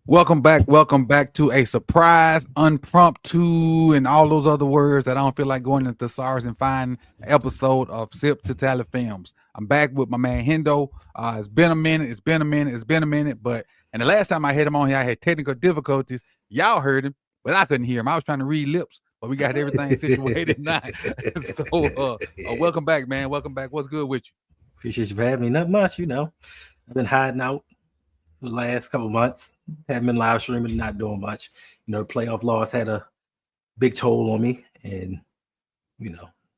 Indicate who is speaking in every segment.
Speaker 1: Welcome back to a surprise, unpromptu, and all those other words that I don't feel like going into thesaurus and find episode of Sip to Tally Films. I'm back with my man Hendo. It's been a minute, but and the last time I had him on here, I had technical difficulties. Y'all heard him, but I couldn't hear him. I was trying to read lips, but we got everything situated now. Welcome back, man. Welcome back. What's good with you?
Speaker 2: Appreciate you for having me. Not much, I've been hiding out for the last couple months. Haven't been live streaming, not doing much. The playoff loss had a big toll on me, and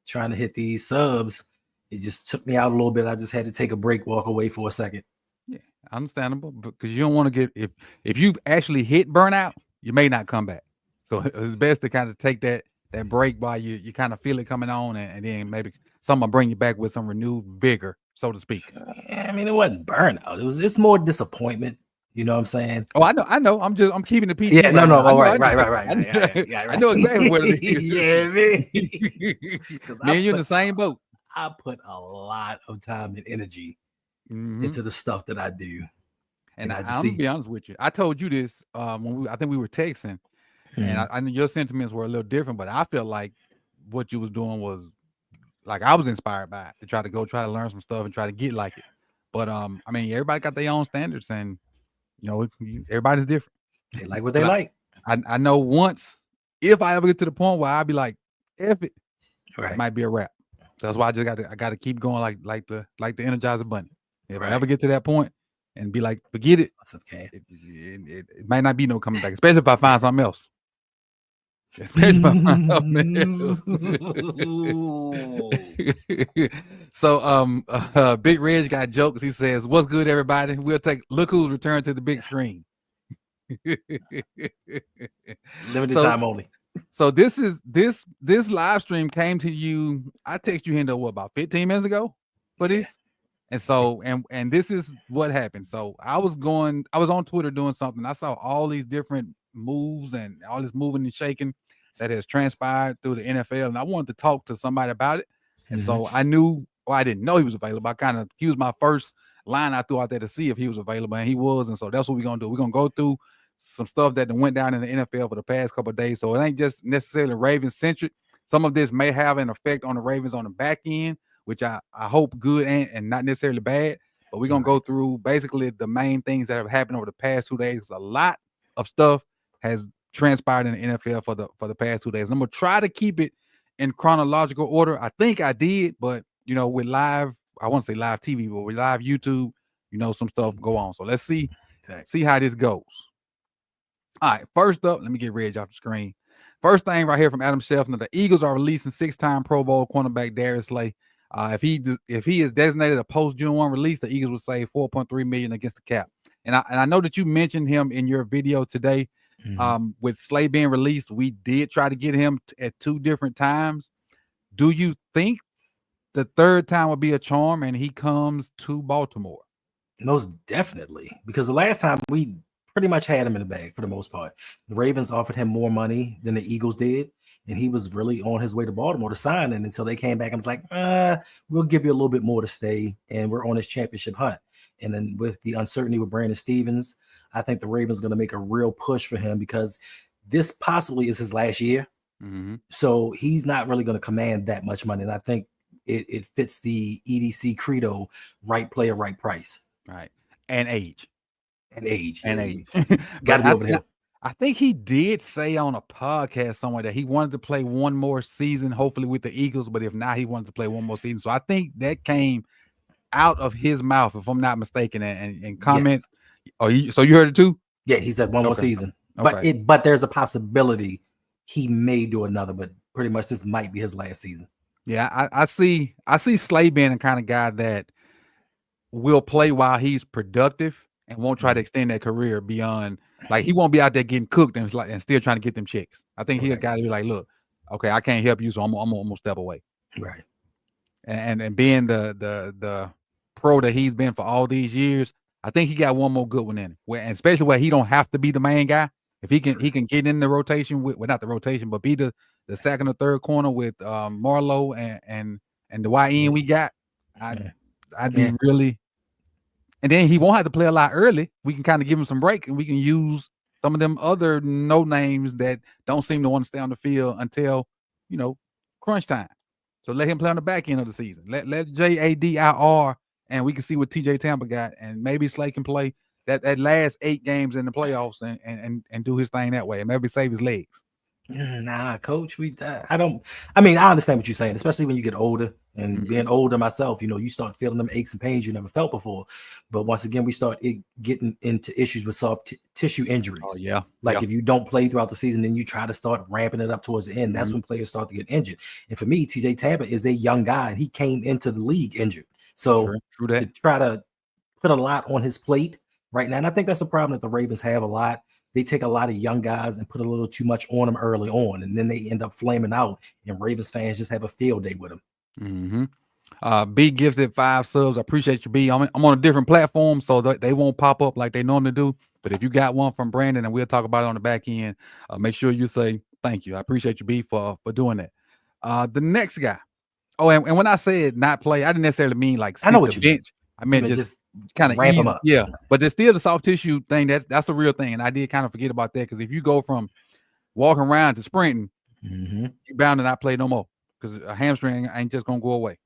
Speaker 2: trying to hit these subs, it just took me out a little bit. I just had to take a break, walk away for a second.
Speaker 1: Yeah, understandable, because you don't want to get if you've actually hit burnout, you may not come back. So it's best to kind of take that break while you kind of feel it coming on, and then maybe someone bring you back with some renewed vigor, so to speak.
Speaker 2: I mean, it wasn't burnout. It's more disappointment. You know what I'm saying?
Speaker 1: Oh, I know. I'm keeping the PG.
Speaker 2: Yeah,
Speaker 1: right
Speaker 2: no.
Speaker 1: All
Speaker 2: right.
Speaker 1: I know exactly what it is.
Speaker 2: Yeah, man.
Speaker 1: Me and you in the same boat.
Speaker 2: I put a lot of time and energy into the stuff that I do.
Speaker 1: And I'm gonna be honest with you. I told you this when I think we were texting, and I know your sentiments were a little different, but I felt like what you was doing was like I was inspired by it to try to learn some stuff and try to get like it. But I mean, everybody got their own standards, and everybody's different.
Speaker 2: They like what they like.
Speaker 1: I know once if I ever get to the point where I'll be like, F it, it might be a wrap. That's why I got to keep going like the Energizer Bunny. If I ever get to that point and be like, forget it,
Speaker 2: that's okay.
Speaker 1: It might not be no coming back, especially if I find something else. Especially if I find something else. So Big Reg got jokes. He says, "What's good, everybody? Look who's returned to the big screen."
Speaker 2: Limited time only.
Speaker 1: So this live stream came to you. I texted you Hendo about 15 minutes ago for this. And so and this is what happened. So I was on Twitter doing something. I saw all these different moves and all this moving and shaking that has transpired through the NFL, and I wanted to talk to somebody about it. And so I didn't know he was available. He was my first line I threw out there to see if he was available, and he was. And so that's what we're gonna do. We're gonna go through some stuff that went down in the NFL for the past couple of days. So it ain't just necessarily Ravens centric. Some of this may have an effect on the Ravens on the back end, which I hope good and not necessarily bad. But we're going to go through basically the main things that have happened over the past 2 days. A lot of stuff has transpired in the NFL for the past 2 days. And I'm going to try to keep it in chronological order. I think I did, but, with live, I want to say live TV, but with live YouTube, some stuff go on. So let's see how this goes. All right, first up, let me get Reg off the screen. First thing right here from Adam Schefter, the Eagles are releasing 6-time Pro Bowl cornerback Darius Slay. If he is designated a post June 1 release, the Eagles will save $4.3 million against the cap. And I know that you mentioned him in your video today. With Slay being released, we did try to get him at 2 different times. Do you think the third time will be a charm and he comes to Baltimore?
Speaker 2: Most definitely, because the last time we pretty much had him in the bag for the most part. The Ravens offered him more money than the Eagles did, and he was really on his way to Baltimore to sign. And until they came back and was like, we'll give you a little bit more to stay, and we're on this championship hunt. And then with the uncertainty with Brandon Stephens, I think the Ravens are going to make a real push for him because this possibly is his last year. So he's not really going to command that much money. And I think it fits the EDC credo, right player, right price.
Speaker 1: Right. And age.
Speaker 2: Got to be over here.
Speaker 1: I think he did say on a podcast somewhere that he wanted to play one more season, hopefully with the Eagles, but if not, he wanted to play one more season. So I think that came out of his mouth, if I'm not mistaken, and comments. Yes. Oh, so you heard it too?
Speaker 2: Yeah, he said one more season. Okay. But there's a possibility he may do another, but pretty much this might be his last season.
Speaker 1: Yeah, I see Slay being the kind of guy that will play while he's productive and won't try to extend that career beyond, like, he won't be out there getting cooked and still trying to get them checks. I think he'll got to be like, look, okay, I can't help you, so I'm gonna step away.
Speaker 2: Right.
Speaker 1: And being the pro that he's been for all these years, I think he got one more good one in him. And especially where he don't have to be the main guy. If he can get in the rotation with, well, not the rotation, but be the second or third corner with Marlowe and the YN we got, I'd be really. And then he won't have to play a lot early. We can kind of give him some break, and we can use some of them other no names that don't seem to want to stay on the field until, crunch time. So let him play on the back end of the season. Let JADIR, and we can see what TJ Tampa got, and maybe Slay can play that last 8 games in the playoffs and do his thing that way, and maybe save his legs.
Speaker 2: Nah, coach, I understand what you're saying, especially when you get older, and being older myself, you start feeling them aches and pains you never felt before. But once again, we start getting into issues with soft tissue injuries.
Speaker 1: Oh, yeah.
Speaker 2: Like if you don't play throughout the season, then you try to start ramping it up towards the end. That's when players start to get injured. And for me, TJ Tampa is a young guy, and he came into the league injured. So
Speaker 1: True that.
Speaker 2: to try to put a lot on his plate right now, and I think that's a problem that the Ravens have a lot. They take a lot of young guys and put a little too much on them early on, and then they end up flaming out, and Ravens fans just have a field day with them.
Speaker 1: B gifted 5 subs. I appreciate you, B. I'm on a different platform, so they won't pop up like they normally do. But if you got one from Brandon, and we'll talk about it on the back end, make sure you say thank you. I appreciate you, B, for doing that. The next guy. Oh, and when I said not play, I didn't necessarily mean like sit the bench. I meant just kind of
Speaker 2: ramp
Speaker 1: easy.
Speaker 2: them up.
Speaker 1: Yeah, but there's still the soft tissue thing. That's a real thing, and I did kind of forget about that, because if you go from walking around to sprinting, you're bound to not play no more, because a hamstring ain't just gonna go away.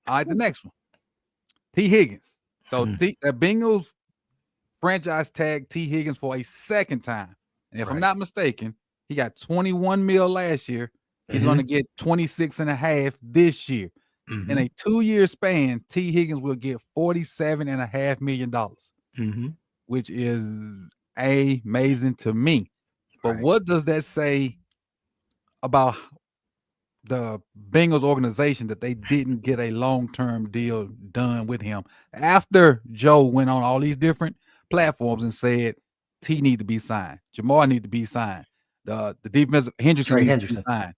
Speaker 1: All right, the next one, T. Higgins. So the Bengals franchise tag T. Higgins for a second time, and if I'm not mistaken, he got 21 mil last year. He's going to get 26.5 this year. In a 2-year span, T. Higgins will get $47.5 million, which is amazing to me. But what does that say about the Bengals organization, that they didn't get a long-term deal done with him after Joe went on all these different platforms and said T need to be signed, Jamar need to be signed, the defensive Henderson needs to be signed?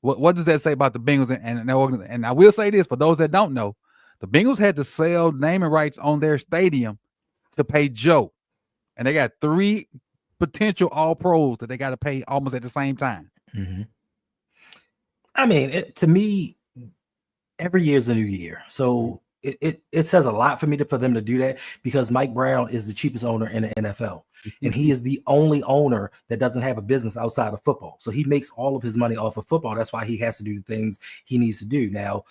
Speaker 1: What does that say about the Bengals and their organization? And I will say this, for those that don't know, the Bengals had to sell naming rights on their stadium to pay Joe, and they got 3 potential All-Pros that they got to pay almost at the same time.
Speaker 2: I mean, to me, every year is a new year. So it says a lot for me for them to do that, because Mike Brown is the cheapest owner in the NFL, and he is the only owner that doesn't have a business outside of football. So he makes all of his money off of football. That's why he has to do the things he needs to do. Now,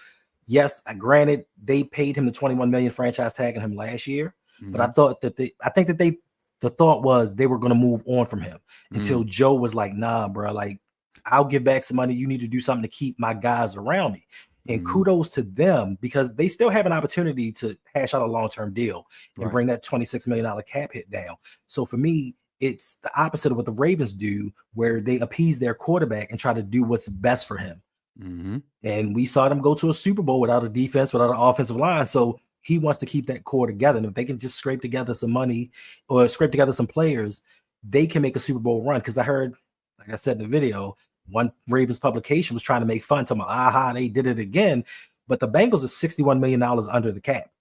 Speaker 2: yes, granted, they paid him the $21 million franchise tag on him last year, but I think that the thought was they were going to move on from him until Joe was like, nah, bro, like, I'll give back some money. You need to do something to keep my guys around me. And kudos to them, because they still have an opportunity to hash out a long-term deal and bring that $26 million cap hit down. So for me, it's the opposite of what the Ravens do, where they appease their quarterback and try to do what's best for him. And we saw them go to a Super Bowl without a defense, without an offensive line. So he wants to keep that core together. And if they can just scrape together some money or scrape together some players, they can make a Super Bowl run. Because I heard, like I said in the video, one Ravens publication was trying to make fun, talking about, they did it again. But the Bengals are $61 million under the cap.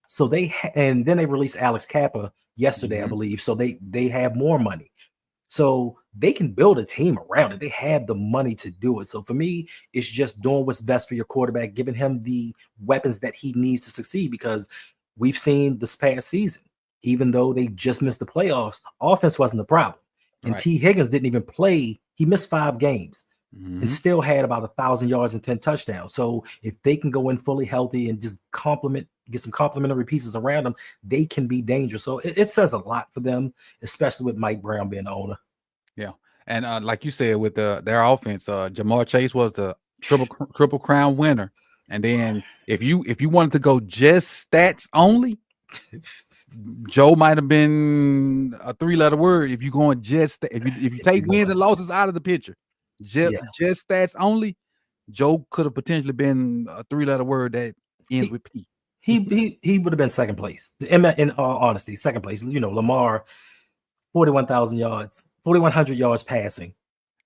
Speaker 2: So and then they released Alex Kappa yesterday, I believe. So they have more money. So they can build a team around it. They have the money to do it. So for me, it's just doing what's best for your quarterback, giving him the weapons that he needs to succeed, because we've seen this past season, even though they just missed the playoffs, offense wasn't the problem. And T. Higgins didn't even play. He missed 5 games and still had about 1,000 yards and 10 touchdowns. So if they can go in fully healthy and just get some complementary pieces around them, they can be dangerous. So it says a lot for them, especially with Mike Brown being the owner.
Speaker 1: Yeah. And like you said, with their offense, Jamar Chase was the triple crown winner. And then if you wanted to go just stats only, Joe might have been a 3-letter word. If you're going just if you take wins and losses out of the picture, just stats only, Joe could have potentially been a 3-letter word that ends with P.
Speaker 2: He would have been second place. In all honesty, second place. Lamar, 41,000 yards, 4,100 yards passing.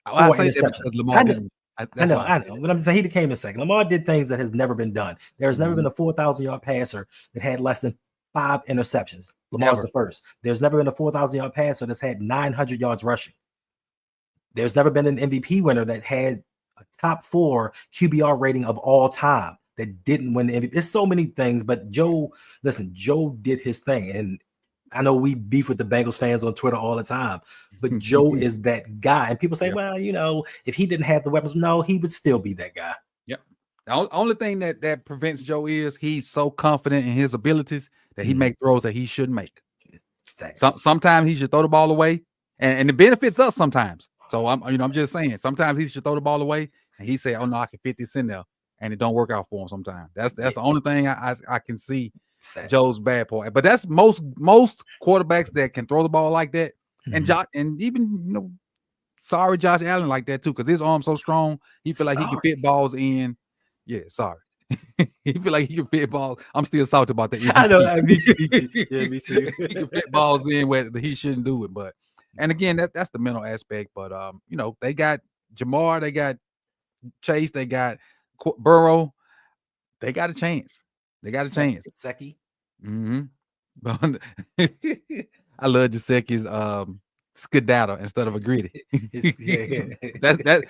Speaker 1: I say that because Lamar didn't.
Speaker 2: I know. But I'm saying he came in second. Lamar did things that has never been done. There's never been a 4,000-yard passer that had less than 5 interceptions. Lamar's the first. There's never been a 4,000-yard passer that's had 900 yards rushing. There's never been an MVP winner that had a top 4 QBR rating of all time that didn't win the MVP. There's so many things, but Joe did his thing. And I know we beef with the Bengals fans on Twitter all the time, but Joe is that guy. And people say,
Speaker 1: Yep.
Speaker 2: well, if he didn't have the weapons, no, he would still be that guy.
Speaker 1: Yep. The only thing that prevents Joe is he's so confident in his abilities that he make throws that he shouldn't make. Sometimes he should throw the ball away, and it benefits us sometimes. So I'm just saying, sometimes he should throw the ball away, and he say, "Oh no, I can fit this in there," and it don't work out for him sometimes. That's the only thing I can see Joe's bad part. But that's most quarterbacks that can throw the ball like that, and even sorry Josh Allen like that too, because his arm's so strong, he feel like he can fit balls in. Yeah, sorry. He feel like he can fit balls. I'm still salty about that.
Speaker 2: I know. Me too. Yeah, me too.
Speaker 1: He can fit balls in where he shouldn't do it. But and again, that's the mental aspect. But they got Jamar, they got Chase, they got Burrow. They got a chance. They got a chance.
Speaker 2: Gesicki.
Speaker 1: I love Gesicki's skedaddle instead of a gritty. That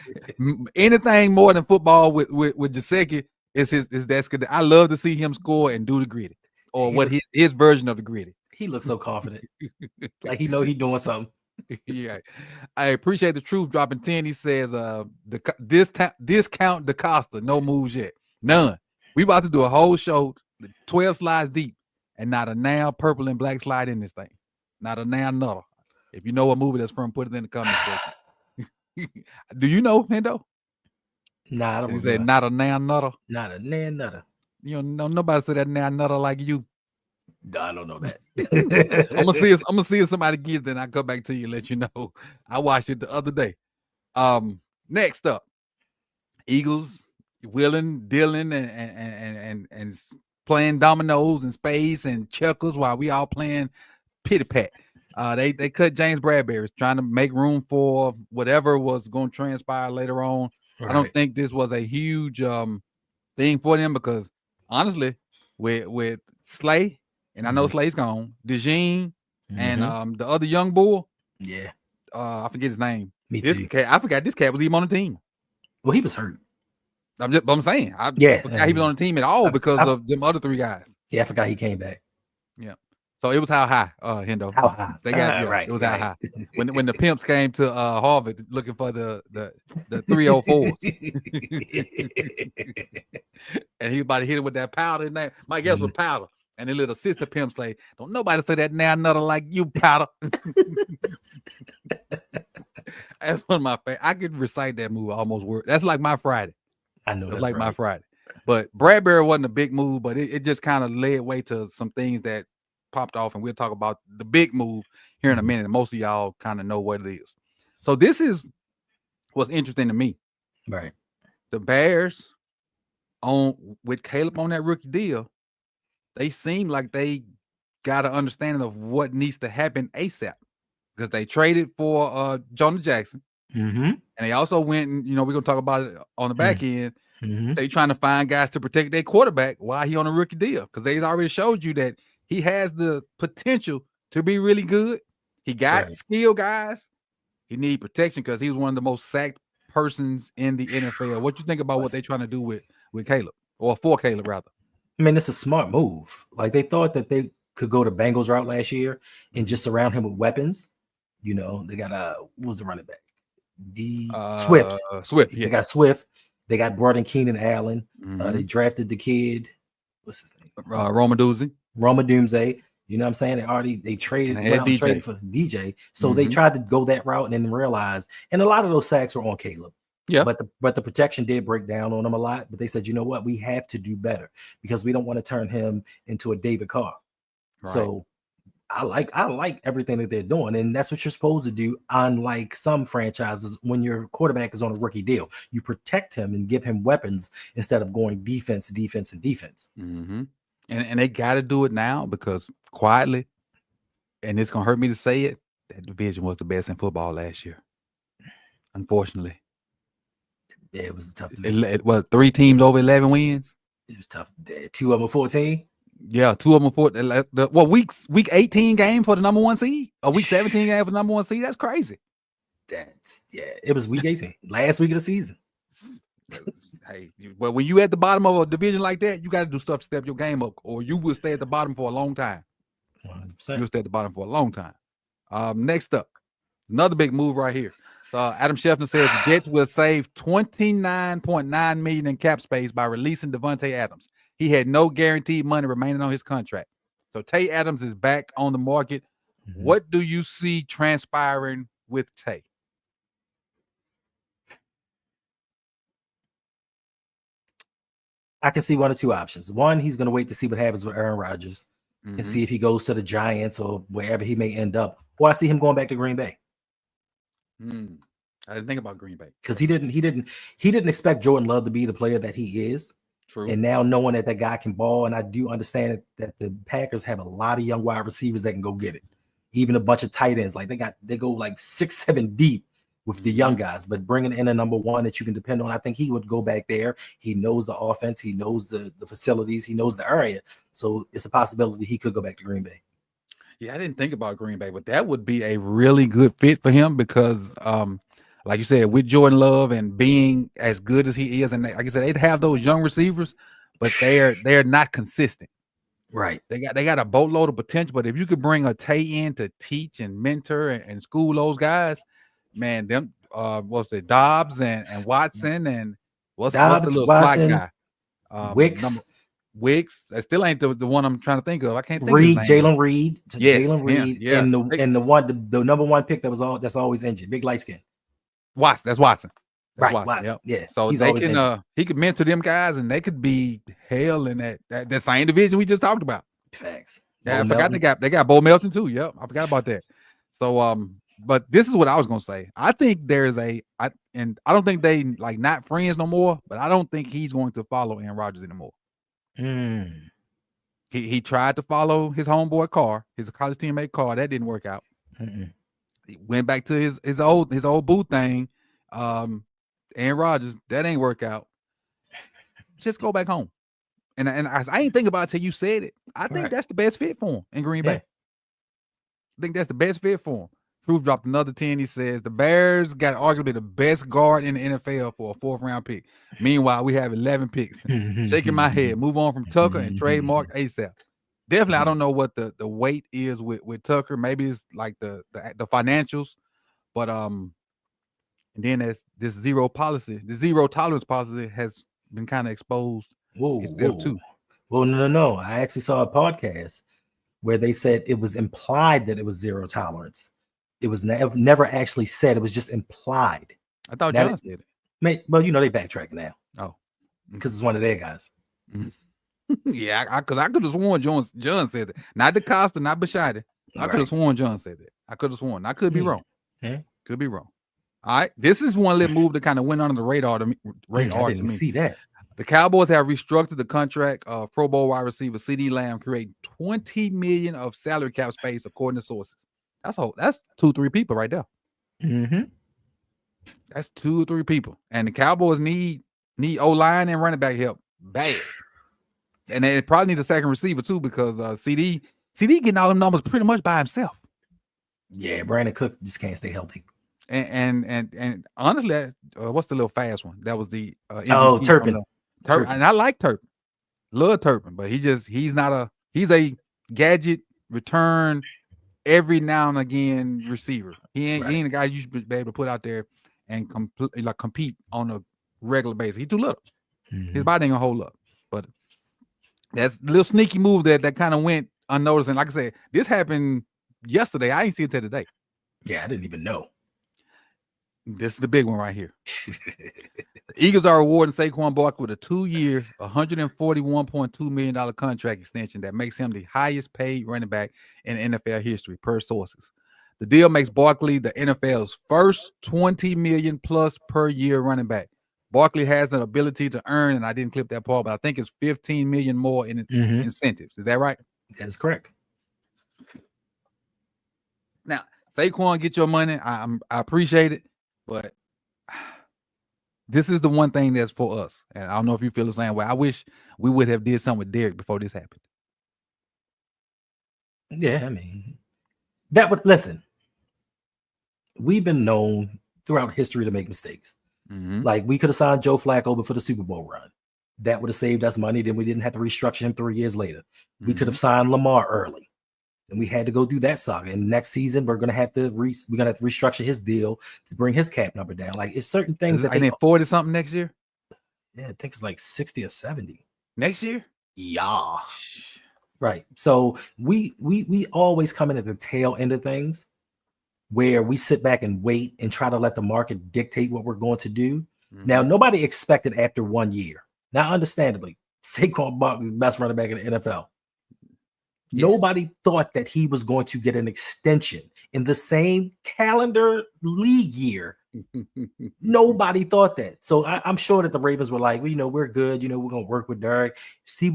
Speaker 1: anything more than football with Gesicki is that skedaddle. I love to see him score and do the gritty, or his version of the gritty.
Speaker 2: He looks so confident, like he know he's doing something.
Speaker 1: Yeah, I appreciate the truth dropping 10. He says, discount DaCosta, no moves yet, none. We about to do a whole show, 12 slides deep, and not a now purple and black slide in this thing, not a now nutter. If you know what movie that's from, put it in the comments section. Do you know, Hendo?
Speaker 2: Nah, I don't.
Speaker 1: He said, not a now nutter.
Speaker 2: Not a nan nutter.
Speaker 1: You don't know nobody said that now nutter like you.
Speaker 2: I don't know that.
Speaker 1: I'm gonna see if somebody gives, then I come back to you and let you know. I watched it the other day. Next up, Eagles willing, dealing, and playing dominoes and spades and checkers while we all playing pity pat. They cut James Bradbury, trying to make room for whatever was going to transpire later on. Right. I don't think this was a huge thing for them because honestly, with Slay, and I know Slay's gone, DeJean, and the other young bull.
Speaker 2: Yeah.
Speaker 1: I forget his name.
Speaker 2: Me too.
Speaker 1: I forgot this cat was even on the team.
Speaker 2: Well, he was hurt.
Speaker 1: I'm saying. I forgot he was on the team at all because of them other three guys.
Speaker 2: Yeah, I forgot he came back.
Speaker 1: Yeah. So it was how high, Hendo.
Speaker 2: How high?
Speaker 1: They got right. It was how high. When the pimps came to Harvard looking for the 304s. And he was about to hit it with that powder. My guess was powder. And the little sister pimp say, "Don't nobody say that now nutter like you, powder." That's one of my favorite. I could recite that move almost word. That's like my Friday.
Speaker 2: I know that's
Speaker 1: like
Speaker 2: right.
Speaker 1: my Friday. But Bradbury wasn't a big move, but it just kind of led way to some things that popped off, and we'll talk about the big move here in a minute. Most of y'all kind of know what it is. So this is what's interesting to me.
Speaker 2: Right.
Speaker 1: The Bears with Caleb on that rookie deal, they seem like they got an understanding of what needs to happen ASAP because they traded for Jonah Jackson. And they also went and, we're going to talk about it on the back end. They trying to find guys to protect their quarterback while he on a rookie deal because they already showed you that he has the potential to be really good. He got skill guys. He need protection because he's one of the most sacked persons in the NFL. What you think about what they're trying to do with Caleb, or for Caleb rather?
Speaker 2: I mean, it's a smart move. Like they thought that they could go the Bengals route last year and just surround him with weapons. They got what was the running back? Swift.
Speaker 1: Swift.
Speaker 2: They got Swift. They got brought in Keenan Allen. They drafted the kid. What's his name?
Speaker 1: Roma
Speaker 2: Doomsday. You know what I'm saying? They traded for DJ. So they tried to go that route and then realized, and a lot of those sacks were on Caleb.
Speaker 1: Yeah.
Speaker 2: But the protection did break down on him a lot. But they said, you know what? We have to do better because we don't want to turn him into a David Carr. Right. So I like everything that they're doing. And that's what you're supposed to do. Unlike some franchises, when your quarterback is on a rookie deal, you protect him and give him weapons instead of going defense.
Speaker 1: And they got to do it now because quietly, and it's going to hurt me to say it, that division was the best in football last year. Unfortunately.
Speaker 2: Yeah, it was a tough division.
Speaker 1: 3 teams over 11 wins?
Speaker 2: It was tough. 2 of them 14?
Speaker 1: Yeah, 2 of them 14. Week 18 game for the number 1 seed? Or week 17 game for the number 1 seed? That's crazy.
Speaker 2: It was week 18, last week of the season.
Speaker 1: Hey, well, when you at the bottom of a division like that, you got to do stuff to step your game up, or you will stay at the bottom for a long time.
Speaker 2: 100%.
Speaker 1: You'll stay at the bottom for a long time. Next up, another big move right here. Adam Schefter says the Jets will save $29.9 million in cap space by releasing Devontae Adams. He had no guaranteed money remaining on his contract. So Tay Adams is back on the market.
Speaker 2: Mhm.
Speaker 1: What do you see transpiring with Tay?
Speaker 2: I can see one or two options. One, he's going to wait to see what happens with Aaron Rodgers and see if he goes to the Giants or wherever he may end up. Or I see him going back to Green Bay.
Speaker 1: I didn't think about Green Bay
Speaker 2: because he didn't expect Jordan Love to be the player that he is.
Speaker 1: True.
Speaker 2: And now knowing that guy can ball, and I do understand that the Packers have a lot of young wide receivers that can go get it. Even a bunch of tight ends, like they go like 6-7 deep with the young guys. But bringing in a number one that you can depend on, I think he would go back there. He knows the offense, he knows the facilities, he knows the area. So it's a possibility he could go back to Green Bay.
Speaker 1: Yeah, I didn't think about Green Bay, but that would be a really good fit for him because, like you said, with Jordan Love and being as good as he is, and like I said, they'd have those young receivers, but they're not consistent.
Speaker 2: Right.
Speaker 1: They got a boatload of potential, but if you could bring a Tay in to teach and mentor and school those guys, man, them what's it, Dobbs and Watson and what's the little
Speaker 2: Watson,
Speaker 1: slot guy? Wicks. That still ain't the one I'm trying to think of. I can't think
Speaker 2: Reed,
Speaker 1: of his name.
Speaker 2: Jalen Reed.
Speaker 1: Yes,
Speaker 2: Jalen Reed.
Speaker 1: yes.
Speaker 2: And the number one pick that's always injured. Big light skin.
Speaker 1: Watson. That's Watson.
Speaker 2: Right. Watson. Yep. Yeah.
Speaker 1: So
Speaker 2: he's
Speaker 1: they can he could mentor them guys and they could be hell in that same division we just talked about.
Speaker 2: Facts.
Speaker 1: Yeah, I forgot they got Bo Melton too. Yep. I forgot about that. So but this is what I was gonna say. I think and I don't think they like not friends no more, but I don't think he's going to follow Aaron Rodgers anymore. He tried to follow his homeboy Carr, his college teammate Carr. That didn't work out. He went back to his old boo thing. Aaron Rodgers, that ain't work out. Just go back home. And I ain't think about it till you said it. I think that's the best fit for him in Green Bay. I think that's the best fit for him. Proof dropped another 10. He says the Bears got arguably the best guard in the NFL for a 4th round pick. Meanwhile, we have 11 picks. Shaking my head. Move on from Tucker and trademark ASAP. Definitely, I don't know what the weight is with Tucker. Maybe it's like the financials, but and then as this zero tolerance policy has been kind of exposed itself too.
Speaker 2: Well, no. I actually saw a podcast where they said it was implied that it was zero tolerance. It was never actually said. It was just implied.
Speaker 1: I thought John said
Speaker 2: it. Well, they backtrack now.
Speaker 1: Oh,
Speaker 2: because it's one of their guys.
Speaker 1: Yeah, I could have sworn John said that. Not DeCosta, not Bashida. I could have sworn John said that. I could have sworn. I could be wrong.
Speaker 2: Yeah.
Speaker 1: Could be wrong. All right. This is one little move that kind of went under the radar to me.
Speaker 2: I didn't see that.
Speaker 1: The Cowboys have restructured the contract of Pro Bowl wide receiver CeeDee Lamb, creating $20 million of salary cap space, according to sources. That's 2-3 people right there. That's 2-3 people, and the Cowboys need O-line and running back help bad, and they probably need a second receiver too because CD getting all them numbers pretty much by himself.
Speaker 2: Yeah, Brandon Cook just can't stay healthy.
Speaker 1: And honestly, what's the little fast one? That was the
Speaker 2: Turpin.
Speaker 1: And I like Turpin, love Turpin, but he's a gadget return every now and again receiver. He ain't a guy you should be able to put out there and compete on a regular basis. He too little. His body ain't gonna hold up. But that's a little sneaky move that kind of went unnoticed. And like I said, this happened yesterday. I ain't see it till today.
Speaker 2: Yeah, I didn't even know.
Speaker 1: This is the big one right here. The Eagles are awarding Saquon Barkley with a 2-year, $141.2 million contract extension that makes him the highest paid running back in NFL history, per sources. The deal makes Barkley the NFL's first $20 million plus per year running back. Barkley has an ability to earn, and I didn't clip that part, but I think it's $15 million more in incentives. Is that right?
Speaker 2: That is correct.
Speaker 1: Now, Saquon, get your money. I appreciate it, but this is the one thing that's for us. And I don't know if you feel the same way. I wish we would have did something with Derek before this happened.
Speaker 2: Yeah, I mean, listen, we've been known throughout history to make mistakes. Like we could have signed Joe Flacco before the Super Bowl run. That would have saved us money. Then we didn't have to restructure him 3 years later. We could have signed Lamar early. and we had to go through that saga. And next season, we're gonna have to restructure his deal to bring his cap number down. Like it's certain things that
Speaker 1: I need 40 something next year.
Speaker 2: Yeah, it takes like 60 or 70
Speaker 1: next year.
Speaker 2: Yeah, right. So we always come in at the tail end of things, where we sit back and wait and try to let the market dictate what we're going to do. Now, nobody expected after 1 year. Now, understandably, Saquon Barkley is the best running back in the NFL. Yes. Nobody thought that he was going to get an extension in the same calendar league year. Nobody thought that. So I'm sure that the Ravens were like, well, we're good. We're going to work with Derek. They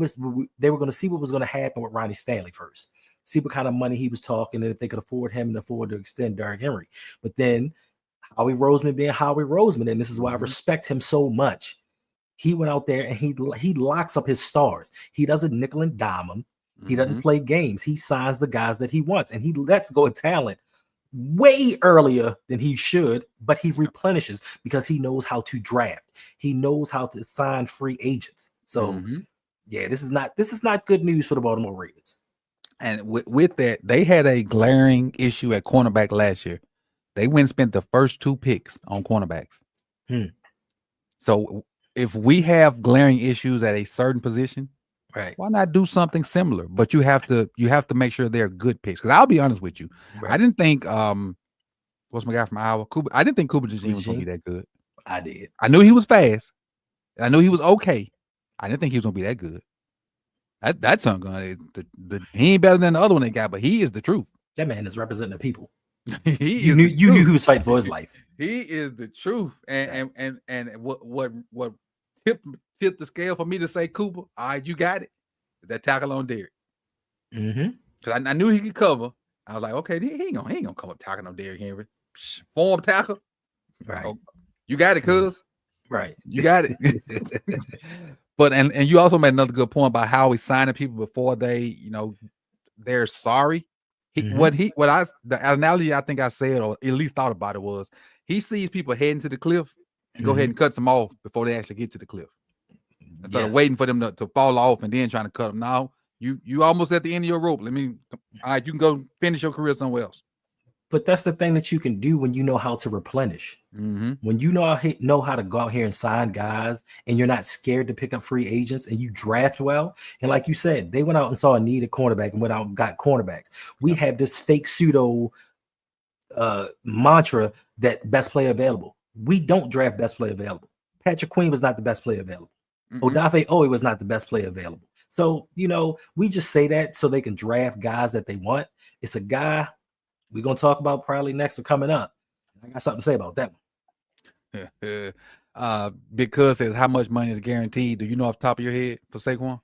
Speaker 2: were going to see what was going to happen with Ronnie Stanley first. See what kind of money he was talking and if they could afford him and afford to extend Derrick Henry. But then Howie Roseman being Howie Roseman, and this is why I respect him so much. He went out there and he locks up his stars. He doesn't nickel and dime them. He doesn't play games. He signs the guys that he wants, and he lets go of talent way earlier than he should, but he replenishes because he knows how to draft. He knows how to sign free agents. So yeah, this is not good news for the Baltimore Ravens.
Speaker 1: And with that, they had a glaring issue at cornerback last year. They went and spent the first 2 picks on cornerbacks. So if we have glaring issues at a certain position,
Speaker 2: right,
Speaker 1: why not do something similar? But you have to make sure they're good picks. Because I'll be honest with you, I didn't think what's my guy from Iowa? I didn't think Cooper DeJean was gonna be that good.
Speaker 2: I did.
Speaker 1: I knew he was fast. I knew he was okay. I didn't think he was gonna be that good. That son he ain't better than the other one they got, but he is the truth.
Speaker 2: That man is representing the people.
Speaker 1: You
Speaker 2: knew he was fighting for his life.
Speaker 1: He is the truth. And what tipped the scale for me to say Cooper, all right, you got it. That tackle on Derrick. Because I knew he could cover. I was like, okay, he ain't gonna come up tackling on Derrick Henry. Form tackle.
Speaker 2: Right.
Speaker 1: Oh, you got it, cuz.
Speaker 2: Right.
Speaker 1: You got it. But and you also made another good point about how he's signing people before they, they're sorry. The analogy I think I said, or at least thought about it, was he sees people heading to the cliff and go ahead and cuts them off before they actually get to the cliff. Instead of waiting for them to fall off and then trying to cut them. Now you almost at the end of your rope. All right, you can go finish your career somewhere else.
Speaker 2: But that's the thing that you can do when you know how to replenish. When you know how to go out here and sign guys, and you're not scared to pick up free agents, and you draft well. And like you said, they went out and saw a need at cornerback and went out and got cornerbacks. We have this fake pseudo mantra that best player available. We don't draft best player available. Patrick Queen was not the best player available. Odafe Owe was not the best player available. So, we just say that so they can draft guys that they want. It's a guy we're going to talk about probably next or coming up. I got something to say about that
Speaker 1: one. Because it's how much money is guaranteed. Do you know off the top of your head for Saquon?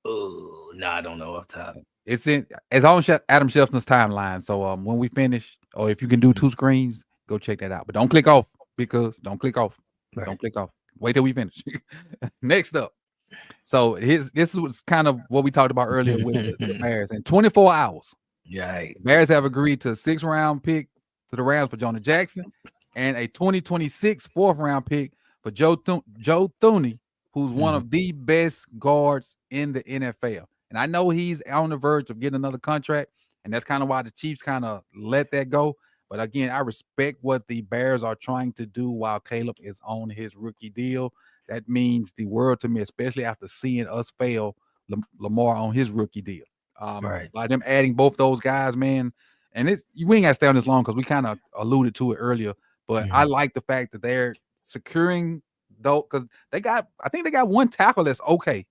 Speaker 2: Oh, no, I don't know off the top.
Speaker 1: It's on Adam Schefter's timeline. So when we finish, or if you can do 2 screens, go check that out. But don't click off, because don't click off. Right. Don't click off. Wait till we finish. Next up. So this was kind of what we talked about earlier with the Bears. In 24 hours.
Speaker 2: Yeah,
Speaker 1: Bears have agreed to a 6th-round pick to the Rams for Jonah Jackson and a 2026 4th-round pick for Joe Thuney, who's one of the best guards in the NFL. And I know he's on the verge of getting another contract, and that's kind of why the Chiefs kind of let that go. But again, I respect what the Bears are trying to do while Caleb is on his rookie deal. That means the world to me, especially after seeing us fail Lamar on his rookie deal. By them adding both those guys, man, and we ain't got to stay on this long because we kind of alluded to it earlier. But I like the fact that they're securing though, because I think they got 1 tackle that's okay.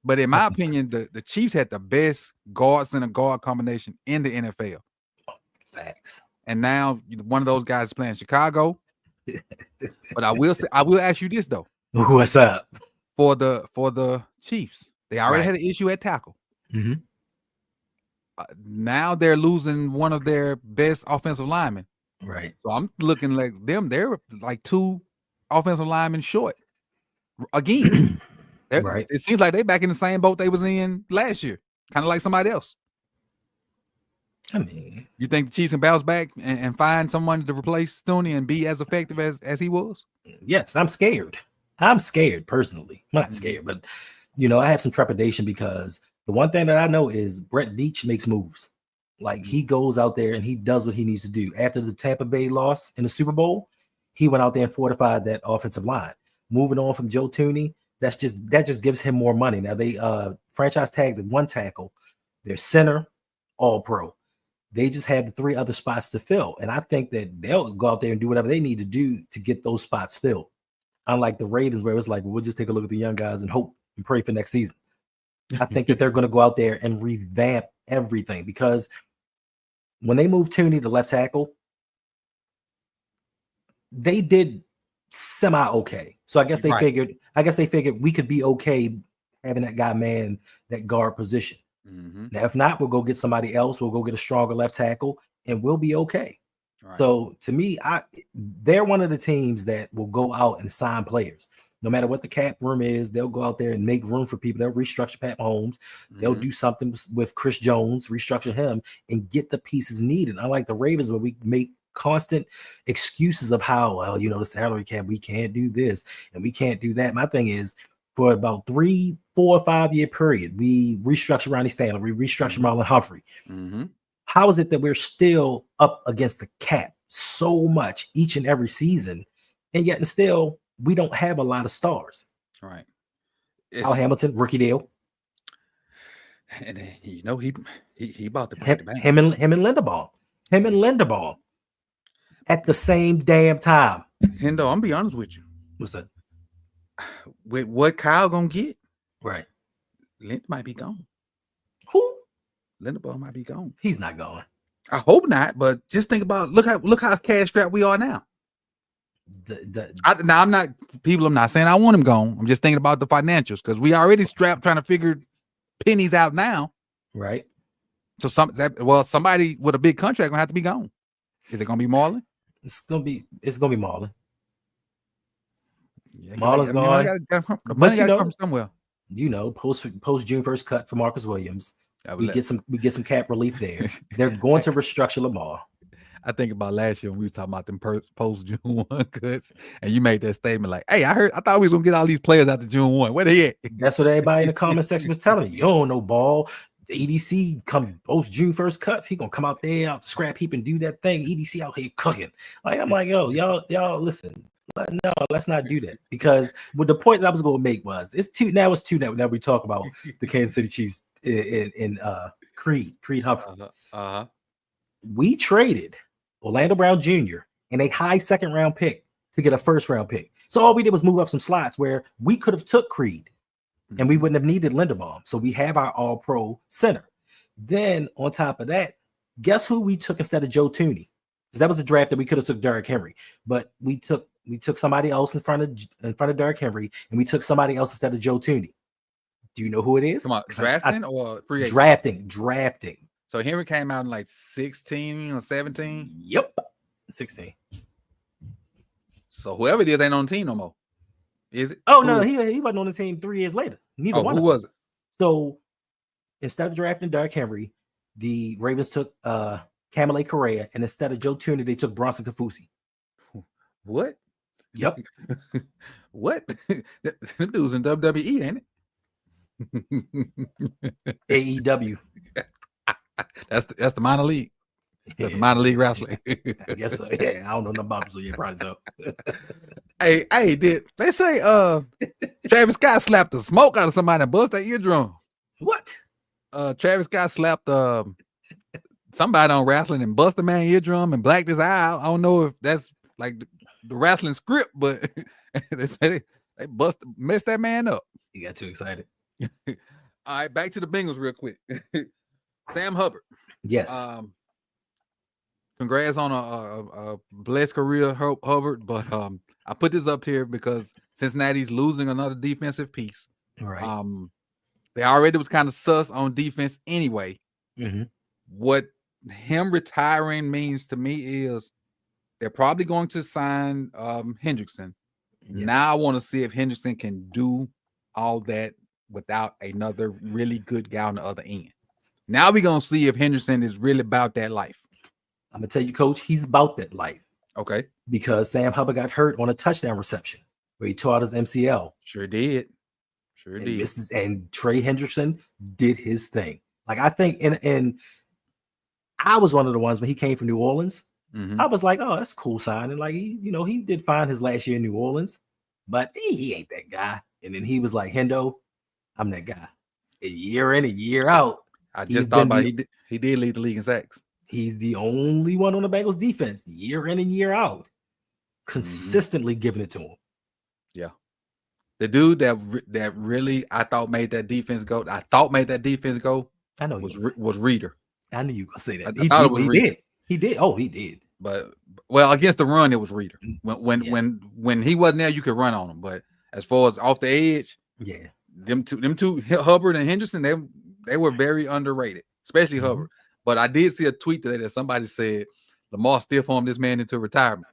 Speaker 1: But in my opinion, the Chiefs had the best guard center guard combination in the NFL.
Speaker 2: Facts.
Speaker 1: And now one of those guys is playing Chicago. But I will ask you this though.
Speaker 2: What's up?
Speaker 1: For the Chiefs, they already had an issue at tackle. Now they're losing one of their best offensive linemen.
Speaker 2: Right.
Speaker 1: So I'm looking like them. They're like 2 offensive linemen short again.
Speaker 2: Right.
Speaker 1: It seems like they're back in the same boat they was in last year, kind of like somebody else.
Speaker 2: I mean,
Speaker 1: you think the Chiefs can bounce back and find someone to replace Thuney and be as effective as he was?
Speaker 2: Yes, I'm scared. I'm scared personally. I'm not scared, but I have some trepidation because The one thing that I know is Brett Veach makes moves. Like he goes out there and he does what he needs to do. After the Tampa Bay loss in the Super Bowl, he went out there and fortified that offensive line. Moving on from Joe Thuney, that just gives him more money. Now they franchise tagged at one tackle, their center, all pro. They just have the 3 other spots to fill. And I think that they'll go out there and do whatever they need to do to get those spots filled. Unlike the Ravens, where it's like, we'll just take a look at the young guys and hope and pray for next season. I think that they're going to go out there and revamp everything, because when they moved Thuney to left tackle, they did semi okay. So I guess they figured we could be okay having that guy man that guard position.
Speaker 1: Mm-hmm.
Speaker 2: Now, if not, we'll go get somebody else. We'll go get a stronger left tackle, and we'll be okay.
Speaker 1: Right.
Speaker 2: So to me, they're one of the teams that will go out and sign players. No matter what the cap room is, they'll go out there and make room for people. They'll restructure Pat Mahomes. They'll do something with Chris Jones, restructure him, and get the pieces needed. Unlike the Ravens, where we make constant excuses of how, well, the salary cap, we can't do this and we can't do that. My thing is, for about 3, 4, 5 year period, we restructured Ronnie Stanley, we restructured Marlon Humphrey.
Speaker 1: Mm-hmm.
Speaker 2: How is it that we're still up against the cap so much each and every season, and yet and still we don't have a lot of stars?
Speaker 1: Right.
Speaker 2: Al Hamilton, rookie deal,
Speaker 1: and he about to
Speaker 2: him and Linderbaum at the same damn time.
Speaker 1: Hendo, I'm gonna be honest with you.
Speaker 2: What's that?
Speaker 1: With what Kyle gonna get,
Speaker 2: right?
Speaker 1: Lind might be gone.
Speaker 2: Who?
Speaker 1: Linderbaum might be gone.
Speaker 2: He's not going.
Speaker 1: I hope not, but just think about look how cash strapped we are now. I'm not saying I want him gone. I'm just thinking about the financials, because we already strapped trying to figure pennies out now.
Speaker 2: Right.
Speaker 1: So somebody with a big contract gonna have to be gone. Is it gonna be Marlon?
Speaker 2: It's gonna be Marlon.
Speaker 1: Yeah,
Speaker 2: Marlon's gone.
Speaker 1: The money got to come from somewhere.
Speaker 2: Post June 1st cut for Marcus Williams. We get some cap relief there. They're going to restructure Lamar.
Speaker 1: I think about last year when we were talking about them post June 1 cuts, and you made that statement like, "Hey, I thought we was gonna get all these players after June 1. Where they at?"
Speaker 2: That's what everybody in the comment section was telling me. You don't know ball. The EDC come post June 1st cuts. He gonna come out there out the scrap heap and do that thing. EDC out here cooking. Like, I'm like, yo, y'all listen. No, let's not do that, because what the point that I was going to make was it's two now we talk about the Kansas City Chiefs in Creed Humphrey. We traded Orlando Brown Jr. and a high 2nd round pick to get a 1st round pick. So all we did was move up some slots where we could have took Creed and we wouldn't have needed Linderbaum. So we have our all pro center. Then on top of that, guess who we took instead of Joe Thuney? Because that was a draft that we could have took Derrick Henry, but we took somebody else in front of Derrick Henry, and we took somebody else instead of Joe Thuney. Do you know who it is?
Speaker 1: Come on, drafting or free
Speaker 2: agent? Drafting.
Speaker 1: So Henry came out in like 16 or 17?
Speaker 2: Yep. 16.
Speaker 1: So whoever it is ain't on the team no more. Is it?
Speaker 2: Oh, no, he wasn't on the team 3 years later. Neither one.
Speaker 1: Who was it?
Speaker 2: So instead of drafting Derrick Henry, the Ravens took Kamale Correa, and instead of Joe Thuney, they took Bronson Kafusi.
Speaker 1: What?
Speaker 2: Yep.
Speaker 1: What? Them dudes in WWE, ain't
Speaker 2: it? AEW.
Speaker 1: That's the minor league. That's the minor league wrestling.
Speaker 2: I guess so. Yeah, I don't know nothing about it, so yeah, probably so.
Speaker 1: Hey, did they say Travis Scott slapped the smoke out of somebody and bust that eardrum?
Speaker 2: What?
Speaker 1: Travis Scott slapped somebody on wrestling and bust the man eardrum and blacked his eye out. I don't know if that's like the wrestling script, but they say they messed that man up.
Speaker 2: You got too excited.
Speaker 1: All right, back to the Bengals real quick. Sam Hubbard.
Speaker 2: Yes.
Speaker 1: Congrats on a blessed career, Hubbard. But I put this up here because Cincinnati's losing another defensive piece.
Speaker 2: Right.
Speaker 1: They already was kind of sus on defense anyway.
Speaker 2: Mm-hmm.
Speaker 1: What him retiring means to me is they're probably going to sign Hendrickson. Yes. Now I want to see if Hendrickson can do all that without another really good guy on the other end. Now we're going to see if Hendrickson is really about that life.
Speaker 2: I'm going to tell you, Coach, he's about that life.
Speaker 1: Okay.
Speaker 2: Because Sam Hubbard got hurt on a touchdown reception where he tore out his MCL.
Speaker 1: Sure did. Sure
Speaker 2: and
Speaker 1: did.
Speaker 2: and Trey Hendrickson did his thing. Like I think, and I was one of the ones when he came from New Orleans.
Speaker 1: Mhm.
Speaker 2: I was like, oh, that's a cool signing. Like he did fine his last year in New Orleans, but he ain't that guy. And then he was like, Hendo, I'm that guy. And year in and year out,
Speaker 1: I
Speaker 2: he's
Speaker 1: just thought
Speaker 2: been
Speaker 1: about he did lead the league in sacks.
Speaker 2: he's the only one on the Bengals defense year in and year out, consistently giving it to him.
Speaker 1: Yeah. The dude that really I thought made that defense go.
Speaker 2: I know
Speaker 1: was Reader.
Speaker 2: I knew you were gonna say that.
Speaker 1: I thought it was
Speaker 2: he
Speaker 1: Reader.
Speaker 2: did. He did. Oh, he did.
Speaker 1: But against the run, it was Reader. When he wasn't there, you could run on him. But as far as off the edge,
Speaker 2: yeah,
Speaker 1: them two Hubbard and Henderson, they were very underrated, especially Hubbard. But I did see a tweet today that somebody said Lamar stiff armed this man into retirement.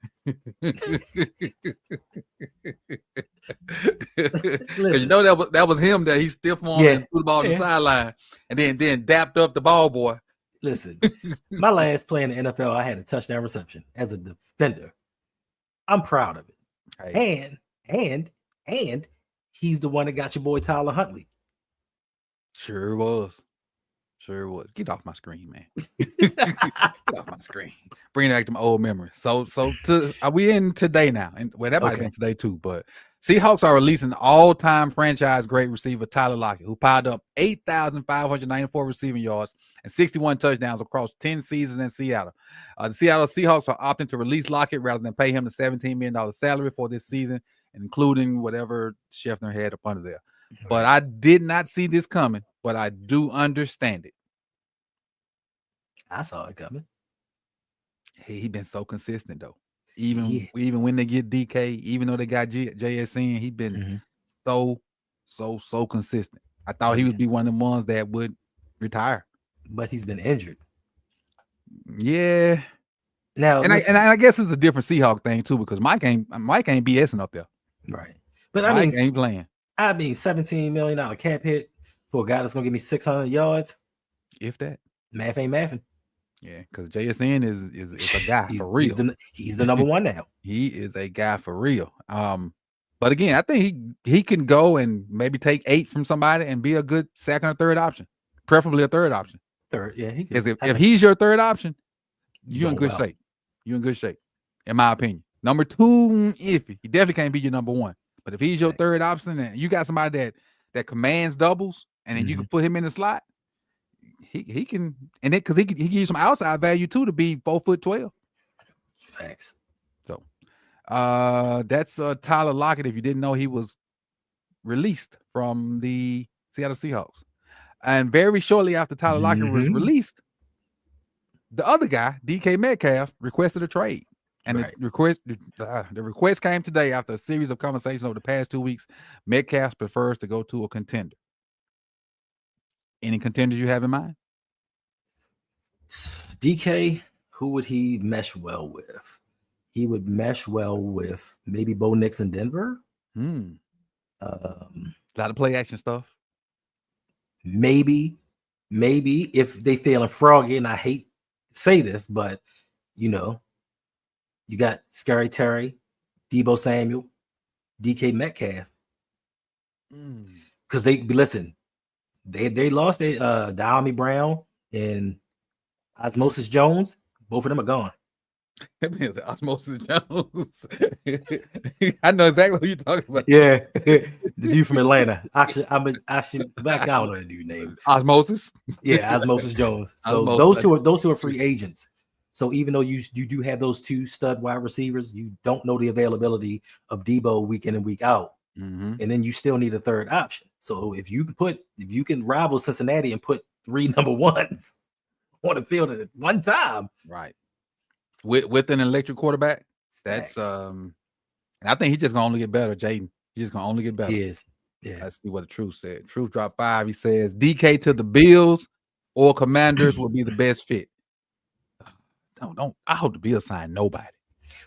Speaker 1: Because you know that was him that he stiff armed and threw the ball to the sideline and then dapped up the ball boy.
Speaker 2: Listen, my last play in the NFL, I had a touchdown reception as a defender. I'm proud of it. Hey. And he's the one that got your boy Tyler Huntley.
Speaker 1: Sure was. Get off my screen, man. Get off my screen. Bring back them old memories. So are we in today now? And well, that might have been today too, but Seahawks are releasing all-time franchise great receiver Tyler Lockett, who piled up 8,594 receiving yards and 61 touchdowns across 10 seasons in Seattle. The Seattle Seahawks are opting to release Lockett rather than pay him the $17 million salary for this season, including whatever Schefter had up under there. But I did not see this coming, but I do understand it.
Speaker 2: I saw it coming.
Speaker 1: He been so consistent though. Even when they get DK, even though they got JSN, he been so consistent. I thought he would be one of the ones that would retire,
Speaker 2: but he's been injured.
Speaker 1: Yeah.
Speaker 2: Now,
Speaker 1: and I guess it's a different Seahawk thing too, because Mike ain't BSing up there,
Speaker 2: right? But
Speaker 1: Mike ain't playing.
Speaker 2: I mean, $17 million cap hit for a guy that's gonna give me 600 yards,
Speaker 1: if that.
Speaker 2: Math ain't mathing.
Speaker 1: Yeah, because JSN is a guy for real.
Speaker 2: He's the number one now.
Speaker 1: He is a guy for real. But again, I think he can go and maybe take 8 from somebody and be a good second or third option, preferably a third option.
Speaker 2: Third, yeah, he
Speaker 1: could. If he's your third option, you're in good shape. You're in good shape, in my opinion. Number 2, iffy. He definitely can't be your number 1. But if he's your third option and you got somebody that commands doubles and then you can put him in the slot, he can, and then because he give you some outside value too to be 4'12".
Speaker 2: Facts.
Speaker 1: So that's Tyler Lockett. If you didn't know, he was released from the Seattle Seahawks, and very shortly after Tyler Lockett was released, the other guy, DK Metcalf, requested a trade. And the request came today after a series of conversations over the past 2 weeks. Metcalf prefers to go to a contender. Any contenders you have in mind?
Speaker 2: DK, who would he mesh well with? He would mesh well with maybe Bo Nix in Denver.
Speaker 1: A lot of play action stuff.
Speaker 2: Maybe if they feeling froggy, and I hate to say this, but you got Scary Terry, Deebo Samuel, DK Metcalf. Because they lost Diami Brown and Osmosis Jones. Both of them are gone.
Speaker 1: Osmosis Jones. I know exactly what you're talking about.
Speaker 2: Yeah, the dude from Atlanta. Actually, I don't know the dude's name.
Speaker 1: Osmosis.
Speaker 2: Yeah, Osmosis Jones. So those two are free agents. So even though you do have those 2 stud wide receivers, you don't know the availability of Deebo week in and week out. And then you still need a third option. So if you can rival Cincinnati and put 3 number 1s on the field at one time,
Speaker 1: right? With an electric quarterback, that's and I think he's just gonna only get better, Jaden. He's just gonna only get better.
Speaker 2: He is. Yeah.
Speaker 1: Let's see what the Truth said. Truth dropped 5. He says DK to the Bills or Commanders will be the best fit. Don't. I hope the Bills sign nobody.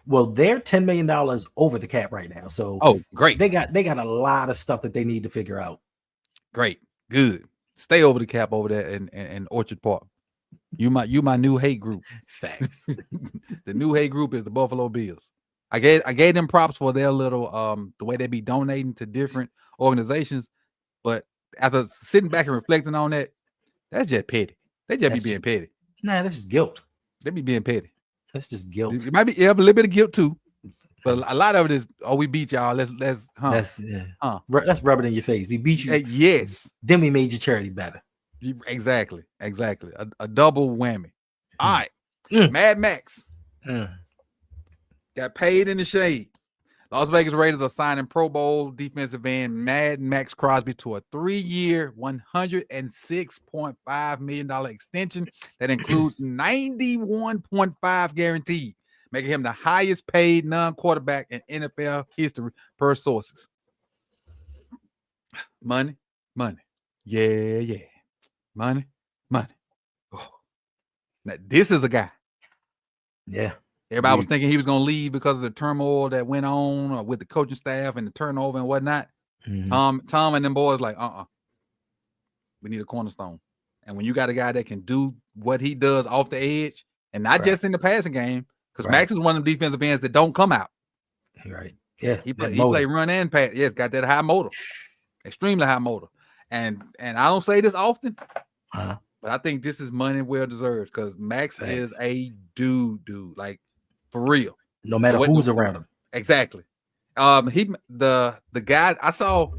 Speaker 2: Well, they're $10 million over the cap right now. So
Speaker 1: great.
Speaker 2: They got a lot of stuff that they need to figure out.
Speaker 1: Great. Good. Stay over the cap over there in Orchard Park. You my new hate group.
Speaker 2: Facts.
Speaker 1: The new hate group is the Buffalo Bills. I gave them props for their little the way they be donating to different organizations, But after sitting back and reflecting on that, that's just petty. They just be being petty.
Speaker 2: Nah, that's just guilt.
Speaker 1: They be being petty.
Speaker 2: That's just guilt.
Speaker 1: It might be a little bit of guilt too, but a lot of it is, oh, we beat y'all. Let's
Speaker 2: That's rub it in your face. We beat you.
Speaker 1: Yes.
Speaker 2: Then we made your charity better.
Speaker 1: Exactly. A double whammy. All right. Mad Max got paid in the shade. Las Vegas Raiders are signing Pro Bowl defensive end Mad Max Crosby to a 3-year, $106.5 million extension that includes 91.5 guaranteed, making him the highest paid non-quarterback in NFL history per sources. Money. Yeah. Money. Oh. Now, this is a guy.
Speaker 2: Yeah.
Speaker 1: Everybody was thinking he was going to leave because of the turmoil that went on with the coaching staff and the turnover and whatnot. Tom and them boys like, we need a cornerstone. And when you got a guy that can do what he does off the edge and not just in the passing game, because Max is one of the defensive ends that don't come out.
Speaker 2: Right. Yeah.
Speaker 1: He play run and pass. Yes, got that high motor, extremely high motor. And I don't say this often, but I think this is money well deserved because Max is a dude, like, for real.
Speaker 2: No matter who's around him.
Speaker 1: Exactly. The guy I saw,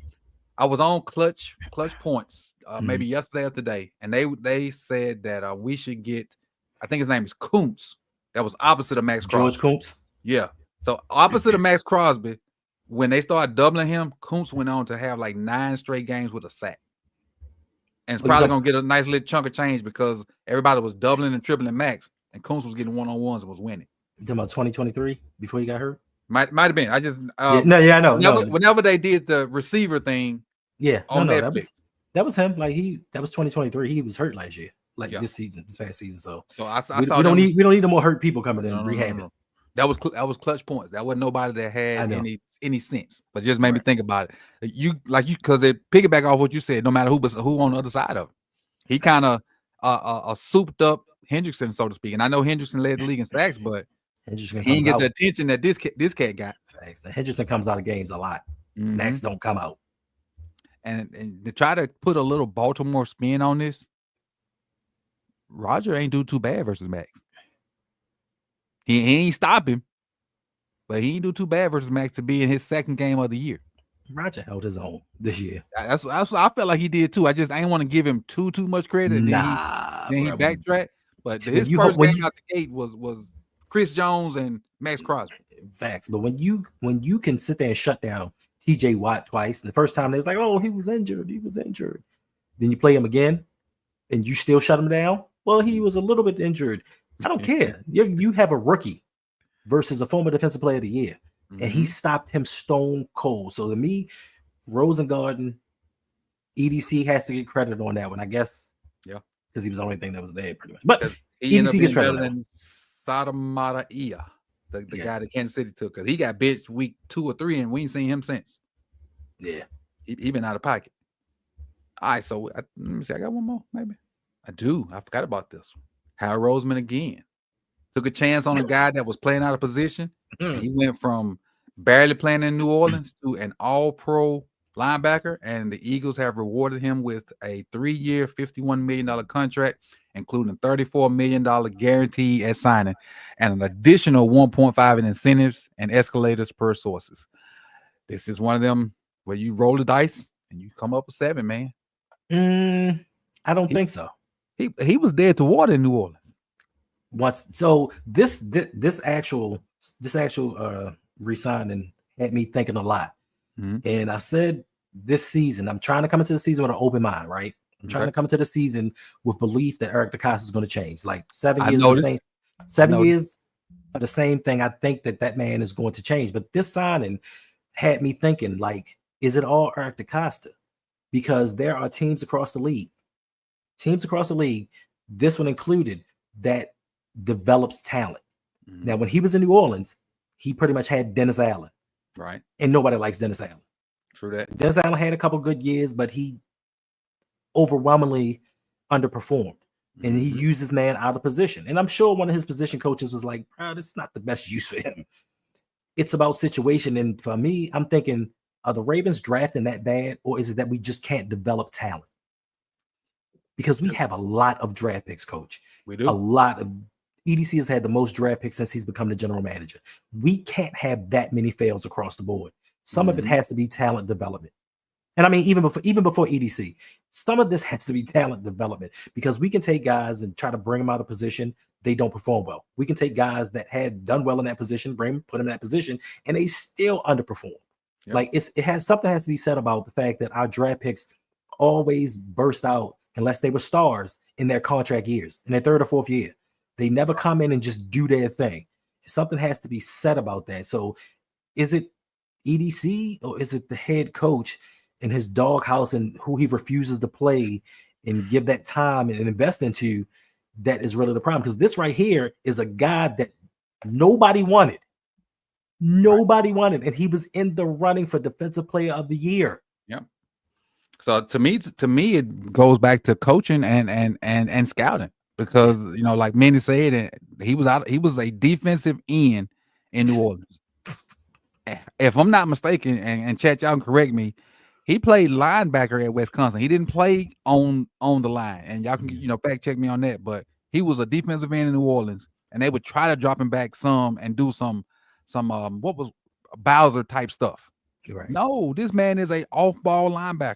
Speaker 1: I was on Clutch Points maybe yesterday or today, and they said that we should get, I think his name is Kuntz. That was opposite of Max Crosby.
Speaker 2: George Kuntz.
Speaker 1: Yeah. So opposite of Max Crosby, when they started doubling him, Kuntz went on to have like 9 straight games with a sack. And it's probably gonna get a nice little chunk of change because everybody was doubling and tripling Max, and Kuntz was getting one-on-ones and was winning.
Speaker 2: You talking about 2023 before he got hurt?
Speaker 1: Might have been. I just
Speaker 2: I know.
Speaker 1: Whenever they did the receiver thing, on Netflix.
Speaker 2: That was him. Like that was 2023. He was hurt last year, this past season. So
Speaker 1: I saw
Speaker 2: we don't need no more hurt people coming in rehabbing.
Speaker 1: No. That was Clutch Points. That wasn't nobody that had any sense, but just made me think about it. Because it piggyback off what you said. No matter who on the other side of it, he kind of a souped up Hendrickson, so to speak. And I know Hendrickson led the league in sacks, but he didn't get the attention that this cat got.
Speaker 2: Facts. And Hendrickson comes out of games a lot. Max don't come out.
Speaker 1: And to try to put a little Baltimore spin on this, Roger ain't do too bad versus Max. He ain't stop him, but he ain't do too bad versus Max to be in his second game of the year.
Speaker 2: Roger held his own this year.
Speaker 1: That's I felt like he did too. I ain't want to give him too much credit. Then he backtracked. But his first game out the gate was Chris Jones and Max Crosby.
Speaker 2: Facts. But when you can sit there and shut down TJ Watt twice, and the first time they was like, oh, he was injured. Then you play him again, and you still shut him down. Well, he was a little bit injured. I don't care. You have a rookie versus a former defensive player of the year, and he stopped him stone cold. So to me, Rosengarten, EDC has to get credit on that one, I guess. Yeah, because he was the only thing that was there pretty much. But EDC gets credit on
Speaker 1: Sadamara, the guy that Kansas City took, because he got benched week 2 or 3, and we ain't seen him since.
Speaker 2: Yeah,
Speaker 1: he been out of pocket. All right, so let me see. I got one more, maybe. I do. I forgot about this one. Howard Roseman again took a chance on a guy that was playing out of position. He went from barely playing in New Orleans to an all-pro linebacker, and the Eagles have rewarded him with a 3-year, $51 million contract, including $34 million guarantee at signing and an additional 1.5 in incentives and escalators per sources. This is one of them where you roll the dice and you come up with 7, man.
Speaker 2: I don't think so.
Speaker 1: He was dead to water in New Orleans.
Speaker 2: So this actual re-signing had me thinking a lot. And I said this season, I'm trying to come into the season with an open mind, right? I'm trying to come into the season with belief that Eric DeCosta is going to change. Like 7 years of the same, 7 years of the same thing. I think that man is going to change. But this signing had me thinking, like, is it all Eric DeCosta? Because there are teams across the league, this one included, that develops talent. Now, when he was in New Orleans, he pretty much had Dennis Allen.
Speaker 1: Right.
Speaker 2: And nobody likes Dennis Allen.
Speaker 1: True that.
Speaker 2: Dennis Allen had a couple good years, but he overwhelmingly underperformed. And he used his man out of position. And I'm sure one of his position coaches was like, bro, this is not the best use for him. It's about situation. And for me, I'm thinking Are the Ravens drafting that bad, or is it that we just can't develop talent? Because we have a lot of draft picks, Coach.
Speaker 1: We
Speaker 2: A
Speaker 1: do.
Speaker 2: lot of EDC has had the most draft picks since he's become the general manager. We can't have that many fails across the board. Some of it has to be talent development. And I mean, even before EDC, some of this has to be talent development, because we can take guys and try to bring them out of position. They don't perform well. We can take guys that had done well in that position, put them in that position, and they still underperform.
Speaker 1: Yep.
Speaker 2: Like something has to be said about the fact that our draft picks always burst out unless they were stars in their contract years, in their third or fourth year. They never come in and just do their thing. Something has to be said about that. So is it EDC or is it the head coach in his doghouse and who he refuses to play and give that time and invest into? That is really the problem, because this right here is a guy that nobody wanted. Nobody wanted, and he was in the running for Defensive Player of the Year.
Speaker 1: Yeah. So to me, it goes back to coaching and scouting, because like Manny said, he was a defensive end in New Orleans. If I'm not mistaken, and chat, y'all can correct me, he played linebacker at Wisconsin. He didn't play on the line, and y'all can fact check me on that. But he was a defensive end in New Orleans, and they would try to drop him back some and do some what was Bowser type stuff.
Speaker 2: Right.
Speaker 1: No, this man is a off-ball linebacker.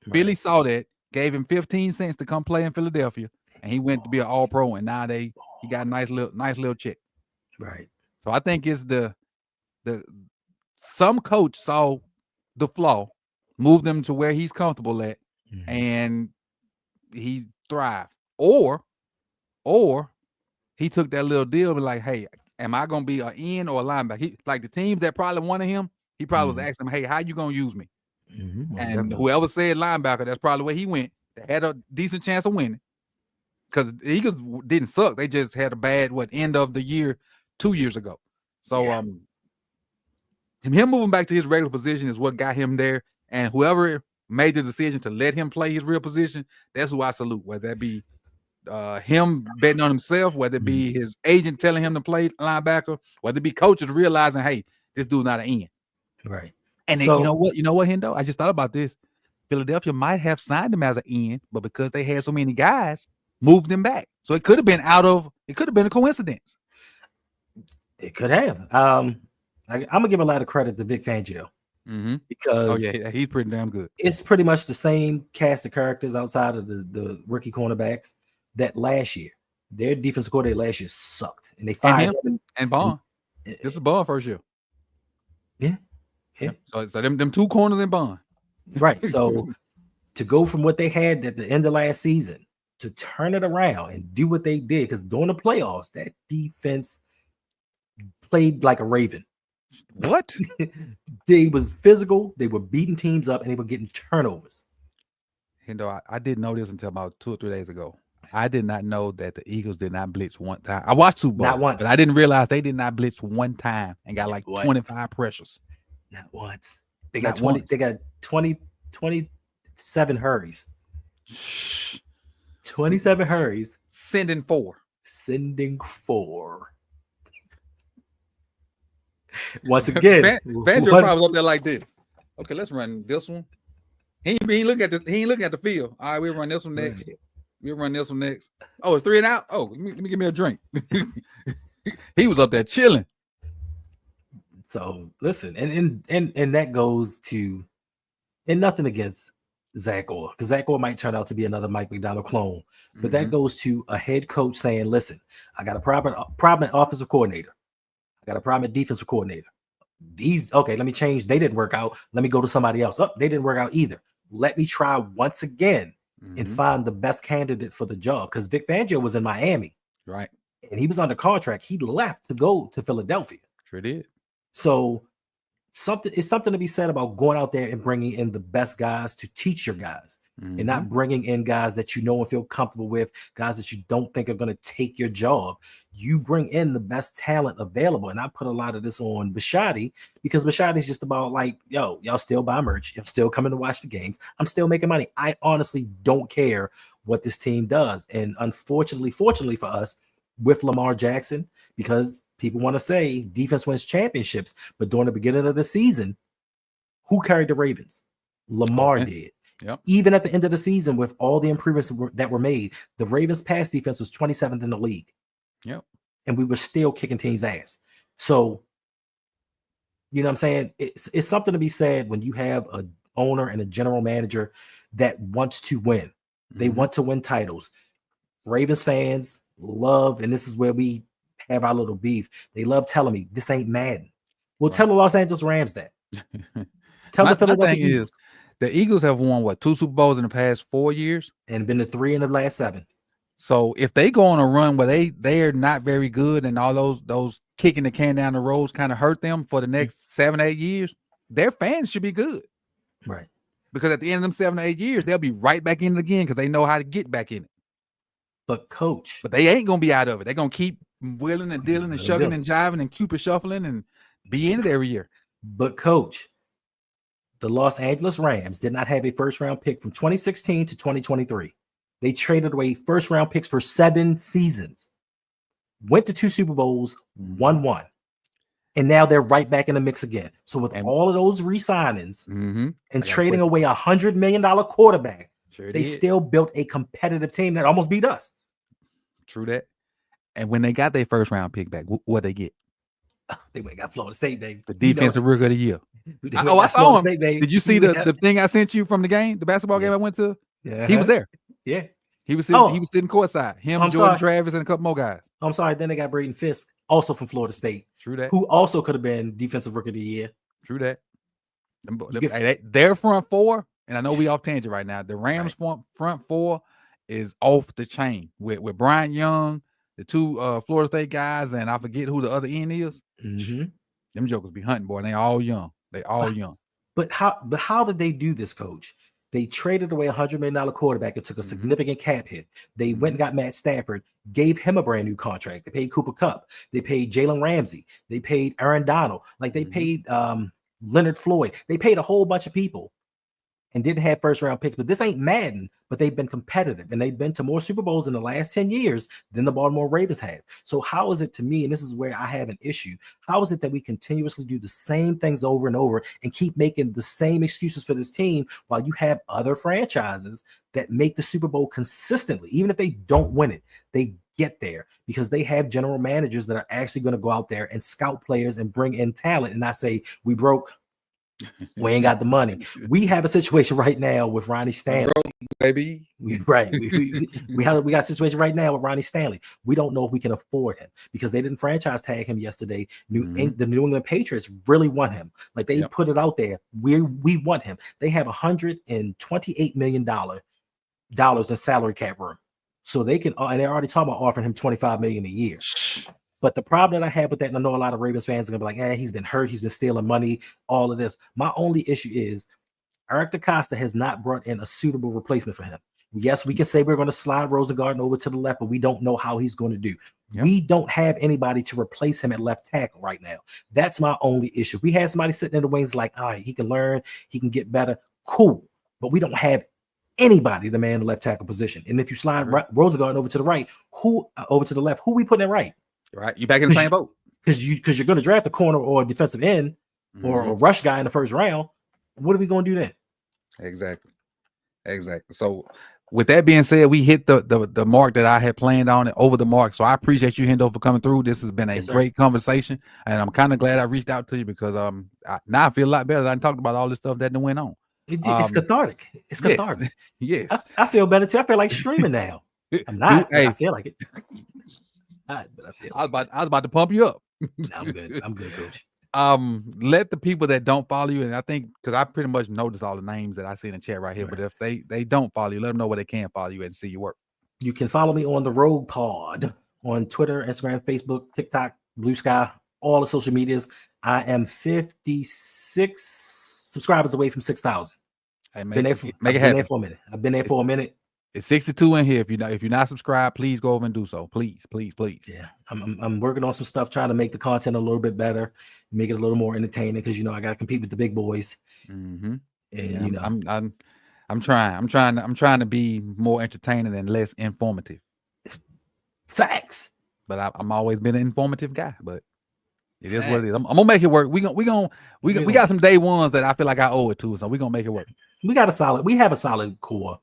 Speaker 1: Right. Billy saw that, gave him 15 cents to come play in Philadelphia, and he went to be an All-Pro, and now he got a nice little check.
Speaker 2: Right.
Speaker 1: So I think it's some coach saw the flaw, moved them to where he's comfortable at, and he thrived. Or he took that little deal and be like, hey, am I gonna be an end or a linebacker? Like the teams that probably wanted him, he probably was asking them, hey, how you gonna use me? And definitely. Whoever said linebacker, that's probably where he went. They had a decent chance of winning, because the Eagles didn't suck. They just had a bad end of the year 2 years ago. So him moving back to his regular position is what got him there. And whoever made the decision to let him play his real position, that's who I salute. Whether that be him betting on himself, whether it be his agent telling him to play linebacker, whether it be coaches realizing, hey, this dude's not an end.
Speaker 2: Right.
Speaker 1: And then, you know what, Hendo? I just thought about this. Philadelphia might have signed him as an end, but because they had so many guys, moved him back. So it could have been a coincidence.
Speaker 2: It could have. I'm gonna give a lot of credit to Vic Fangio. Because
Speaker 1: he's pretty damn good.
Speaker 2: It's pretty much the same cast of characters outside of the rookie cornerbacks that last year. Their defensive coordinator last year sucked, and they fired him
Speaker 1: and Bond. This is Bond first year.
Speaker 2: Yeah.
Speaker 1: So them two corners in Bond.
Speaker 2: Right. So to go from what they had at the end of last season to turn it around and do what they did, because during the playoffs, that defense played like a Raven.
Speaker 1: What?
Speaker 2: They was physical, they were beating teams up, and they were getting turnovers.
Speaker 1: I didn't know this until about 2 or 3 days ago. I did not know that the Eagles did not blitz one time. I watched Super Bowl,
Speaker 2: not once,
Speaker 1: but I didn't realize they did not blitz one time and got like 25 pressures.
Speaker 2: Not once. They got 20. They got 27 hurries. 27 hurries.
Speaker 1: Sending four.
Speaker 2: Once again,
Speaker 1: Fangio probably was up there like this. Okay, let's run this one. He ain't looking at the field. All right, we'll run this one next. We'll run this one next. Oh, it's 3 and out. Oh, let me give me a drink. He was up there chilling.
Speaker 2: So listen, and that goes to, and nothing against Zach Orr, because Zach Orr might turn out to be another Mike McDonald clone, but that goes to a head coach saying, listen, I got a problem at offensive coordinator. I got a problem at defensive coordinator. Let me change. They didn't work out. Let me go to somebody else. Oh, they didn't work out either. Let me try once again and find the best candidate for the job. Because Vic Fangio was in Miami.
Speaker 1: Right.
Speaker 2: And he was under contract. He left to go to Philadelphia.
Speaker 1: Sure did.
Speaker 2: So it's something to be said about going out there and bringing in the best guys to teach your guys, and not bringing in guys that you know and feel comfortable with, guys that you don't think are going to take your job. You bring in the best talent available. And I put a lot of this on Bisciotti, because Bisciotti is just about like, yo, y'all still buy merch. Y'all still coming to watch the games. I'm still making money. I honestly don't care what this team does. And fortunately for us, with Lamar Jackson, because people want to say defense wins championships, but during the beginning of the season, Who carried the Ravens? Lamar
Speaker 1: Okay.
Speaker 2: did.
Speaker 1: Yep.
Speaker 2: Even at the end of the season, with all the improvements that were made, the Ravens' pass defense was 27th in the league.
Speaker 1: Yep.
Speaker 2: And we were still kicking teams' ass. So, you know what I'm saying? It's something to be said when you have an owner and a general manager that wants to win. They want to win titles. Ravens fans love, and this is where we have our little beef. They love telling me this ain't Madden. Well, tell the Los Angeles Rams that. Tell the Philadelphia Eagles.
Speaker 1: The Eagles have won what, 2 Super Bowls in the past 4 years,
Speaker 2: and been to 3 in the last 7.
Speaker 1: So if they go on a run where they are not very good, and all those kicking the can down the roads kind of hurt them for the next 7-8 years, their fans should be good,
Speaker 2: right?
Speaker 1: Because at the end of them 7 or 8 years, they'll be right back in it again because they know how to get back in it.
Speaker 2: But coach,
Speaker 1: they ain't gonna be out of it. They're gonna keep wheeling and dealing and shugging and jiving and Cupid shuffling and be in it every year.
Speaker 2: But coach, the Los Angeles Rams did not have a first-round pick from 2016 to 2023. They traded away first-round picks for 7 seasons, went to 2 Super Bowls, won 1, and now they're right back in the mix again. So with all of those re-signings and trading away $100 million quarterback, they still built a competitive team that almost beat us.
Speaker 1: True that. And when they got their first-round pick back, what they get?
Speaker 2: They went got Florida State, baby.
Speaker 1: The defensive rookie of the year. I saw him.
Speaker 2: State,
Speaker 1: did you see the thing I sent you from the game, the basketball game I went to?
Speaker 2: Yeah,
Speaker 1: he was there.
Speaker 2: Yeah,
Speaker 1: he was sitting courtside. Him, Jordan Travis, and a couple more guys.
Speaker 2: I'm sorry. Then they got Braden Fisk, also from Florida State.
Speaker 1: True that.
Speaker 2: Who also could have been defensive rookie of the year.
Speaker 1: True that. Their front four, and I know we off tangent right now. The Rams front four is off the chain with Bryant Young, the 2 Florida State guys, and I forget who the other end is. Them jokers be hunting, boy, and they all young. They all young.
Speaker 2: But how did they do this, coach? They traded away $100 million quarterback and took a significant cap hit. They went and got Matt Stafford, gave him a brand new contract. They paid Cooper Kupp. They paid Jalen Ramsey. They paid Aaron Donald. Like they paid Leonard Floyd. They paid a whole bunch of people and didn't have first-round picks. But this ain't Madden, but they've been competitive, and they've been to more Super Bowls in the last 10 years than the Baltimore Ravens have. So how is it to me, and this is where I have an issue, how is it that we continuously do the same things over and over and keep making the same excuses for this team while you have other franchises that make the Super Bowl consistently? Even if they don't win it, they get there because they have general managers that are actually going to go out there and scout players and bring in talent and not say, we broke, we ain't got the money. We have a situation right now with Ronnie Stanley,
Speaker 1: baby.
Speaker 2: We got a situation right now with Ronnie Stanley. We don't know if we can afford him because they didn't franchise tag him yesterday. The New England Patriots really want him. Like they put it out there. We want him. They have $128 million in salary cap room, so they can. And they're already talking about offering him $25 million a year. But the problem that I have with that, and I know a lot of Ravens fans are gonna be like, he's been hurt, he's been stealing money, all of this. My only issue is Eric DeCosta has not brought in a suitable replacement for him. Yes, we can say we're going to slide Rosengarten over to the left, but we don't know how he's going to do. We don't have anybody to replace him at left tackle right now. That's my only issue. We had somebody sitting in the wings like, all right, he can learn, he can get better, cool. But we don't have anybody to man the left tackle position. And if you slide Rosengarten over to the right, over to the left, who we putting in right?
Speaker 1: Right, you back in the same boat
Speaker 2: because you're going to draft a corner or a defensive end or a rush guy in the first round. What are we going to do then?
Speaker 1: Exactly. So, with that being said, we hit the mark that I had planned on it over the mark. So I appreciate you, Hendo, for coming through. This has been a great conversation, and I'm kind of glad I reached out to you because now I feel a lot better. I talked about all this stuff that went on.
Speaker 2: It's cathartic. It's cathartic.
Speaker 1: Yes.
Speaker 2: I feel better too. I feel like streaming now. I'm not. I feel like it. But I was
Speaker 1: about to pump you up.
Speaker 2: I'm good, coach.
Speaker 1: Let the people that don't follow you, and I think because I pretty much noticed all the names that I see in the chat right here, but if they don't follow you, let them know where they can follow you and see your work.
Speaker 2: You can follow me on the Rogue Pod on Twitter, Instagram, Facebook, TikTok, Blue Sky, all the social medias. I am 56 subscribers away from 6,000.
Speaker 1: Hey,
Speaker 2: make it happen. I've been there for a minute.
Speaker 1: It's 62 in here. If you're not subscribed, please go over and do so. Please.
Speaker 2: Yeah, I'm working on some stuff, trying to make the content a little bit better, make it a little more entertaining because I got to compete with the big boys.
Speaker 1: And I'm trying to be more entertaining and less informative.
Speaker 2: Facts.
Speaker 1: But I'm always been an informative guy. But It is what it is. I'm gonna make it work. We got some day ones that I feel like I owe it to, so we're gonna make it work.
Speaker 2: We have a solid core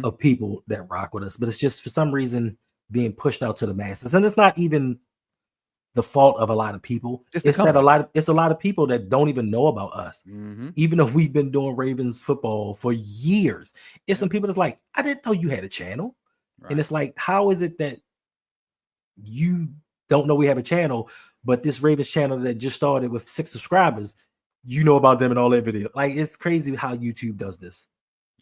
Speaker 2: of people that rock with us, but it's just for some reason being pushed out to the masses. And it's not even the fault of a lot of people. It's that a lot of people that don't even know about us. Even though we've been doing Ravens football for years. It's some people that's like, I didn't know you had a channel. Right. And it's like, how is it that you don't know we have a channel, but this Ravens channel that just started with 6 subscribers, you know about them in all their videos? Like, it's crazy how YouTube does this.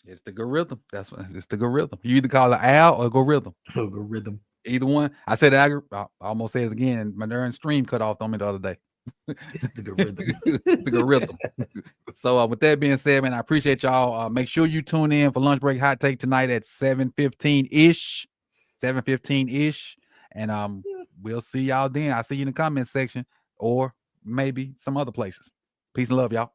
Speaker 1: It's the algorithm. It's the algorithm. You either call it Al or algorithm.
Speaker 2: Algorithm.
Speaker 1: Either one. I said I almost said it again, and my darn stream cut off on me the other day.
Speaker 2: It's the algorithm.
Speaker 1: The algorithm. So with that being said, man, I appreciate y'all. Make sure you tune in for Lunch Break Hot Take tonight at 7:15-ish. 7:15-ish. And we'll see y'all then. I'll see you in the comment section or maybe some other places. Peace and love, y'all.